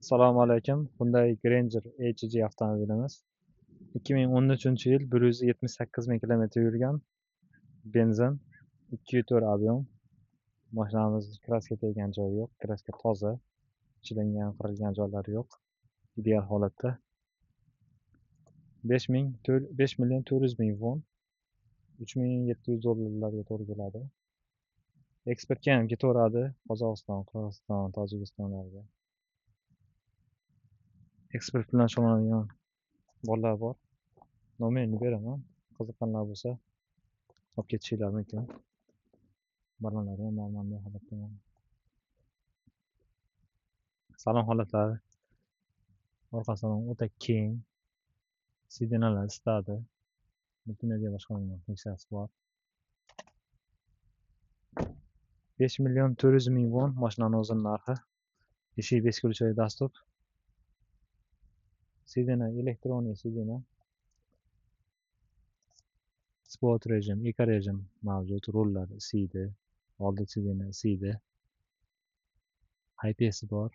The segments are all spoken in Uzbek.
Assalomu alaykum. Hyundai Granger HG avtomobilimiz 2013-yil 178 ming kilometr yurgan, benzin, 2.4 ob'yom. Mashinamiz kraska teggan joyi yo'q, kraska toza, chilingan, qirilgan joylari yo'q, ideal holatda. 5 million 400 ming won, $3,700 to'g'ri keladi. Eksportga ham ketaveradi, Qozog'iston, Qirg'iziston, Tojikistonlarga. Eksport bilan shug'ullanadigan bolalar bor. Nomerini beraman. Qiziqqanlar bo'lsa olib ketishinglar mumkin. Balanlari ham normal holatda. Salon holatlari, orqa salon o'ta keng. Sidinalar isitadi. Multimedia boshqaruv funksiyasi bor. 5 million 400 ming won mashinaning o'zining narxi. Eshik beskulchoy dastur. Sidina elektronik sidina. Sport rejim, eco rejim mavjud. Rullar isiydi. Oldi sidina isiydi. IPS bor.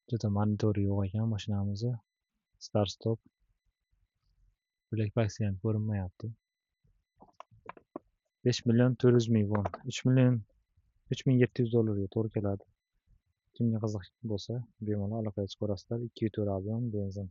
Juda monitori yo'q ekan mashinamizni. Start stop. Black box ham ko'rinmayapti. 5 million 400 ming won. $3,700 to'g'ri keladi. Kimga qiziq bo'lsa, bemalol aloqaga chiqaverasizlar. 2.4 ob'yom benzin.